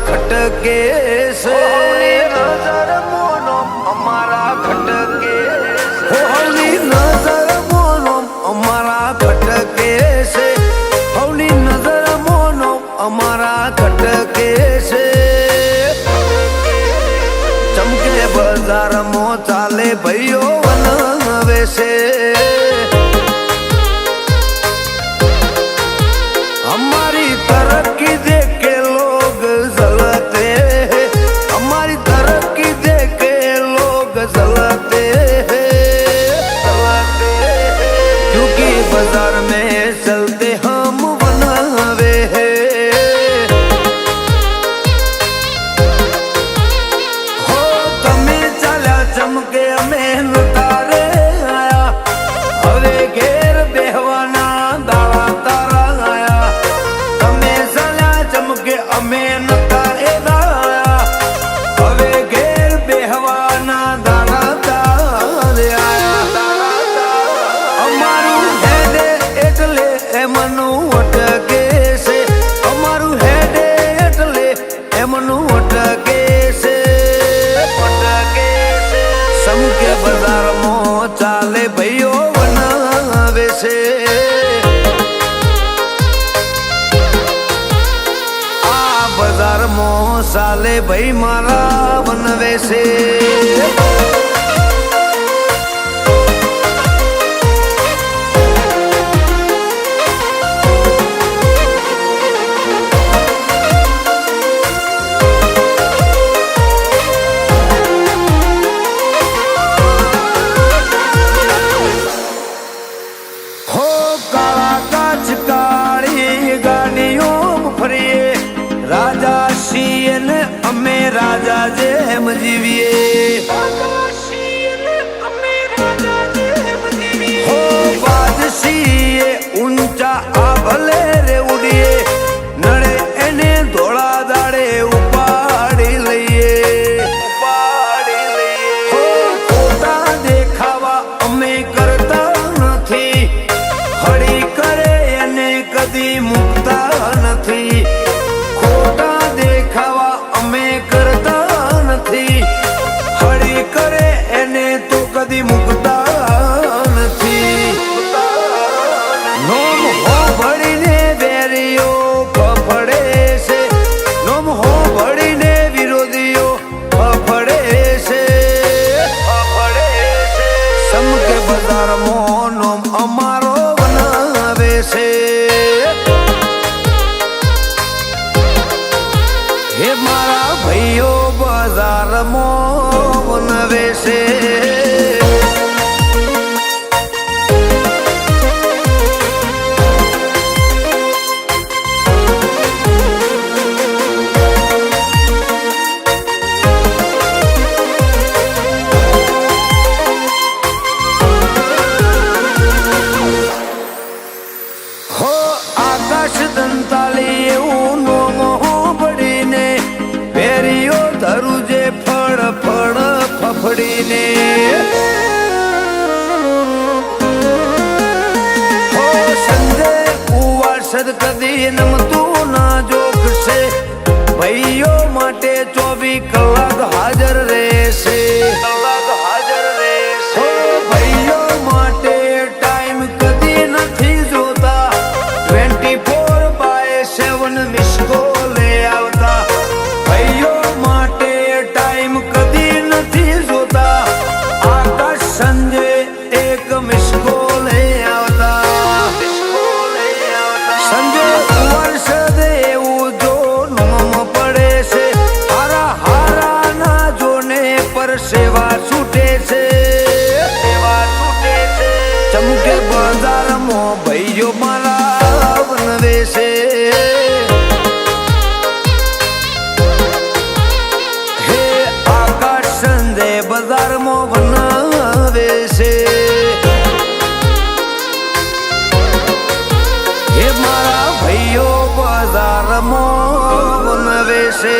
ખટકે છે નજર મોનો અમારા ખટકે હવની નજર મોનો અમારા ખટકે છે હવની નજર મોનો અમારા ખટકે છે ચમકે બજારમાં ચાલે ભાઈઓ વનવે છે हमारी तरक्की देख के लोग जलते हैं हमारी तरक्की देख के लोग जलते हैं क्योंकि बाजार में चलते हम बनावे हैं हो तमे चाल्या चमके अमें तारे आया हवे घेर बेहवाना दाड़ा तारा અમે નતા એદાયા હવે ઘેર બેહવાના દાડા તારે આયા અમારું હેડે એટલે એમનું અટકે છે અમારું હેડે એટલે એમનું અટકે છે સમકે બજારમાં ચાલે ભાઈઓ બનાવે છે બજારમાં ચાલે ભાઈ મારા વનવે છે હો કાળા કાચ કાળી ગાડીઓ ફરીએ રાજા છીએ ને અમે રાજા જેમ જીવીએ હો બાદશીએ ઊંચા આ ભલે રે ઉડીએ નડે એને ધોળા દાડે ઉપાડી લઈએ હો ખોટા દેખાવા અમે કરતા નથી હળી કરે એને કદી મૂકતા નથી ખોટા દેખાવા અમે કરતા નથી હળી કરે એને તો કદી મૂકતા નથી નોમ હો ભળીને વેરીઓ ફફડે છે નોમ હો ભળીને વિરોધીઓ ફફડે છે સમકે બજારમાં નોમ અમારો બનાવે છે હે મારા ભાઈઓ બજારમાં વનવે છે હો આકાશ દંતાલી એવું નોમો પડીને વેરીઓ ધરું જે ફળ ફળ ફફડીને હો સંજય કુવાસદ કદી નમતું ના જોખશે ભાઈઓ માટે 24 કલાક હાજર રહેશે હો ભાઈઓ માટે ટાઈમ કદી નથી જોતા 24/7 મિસ કોલે આવતા ભાઈઓ માટે ટાઈમ કદી નથી જોતા આકાશ સંજય એક મિસ કોલે આવતા સંજય વર્ષ એવું જો નોમ પડે છે હારા હારા ના જોને પર સેવા છૂટે છે ચમકે બજારમાં ભાઈઓ મારા વનવે છે હે આકાશ સંજય બજારમાં વનવે છે હે મારા ભાઈઓ બજારમાં વનવે છે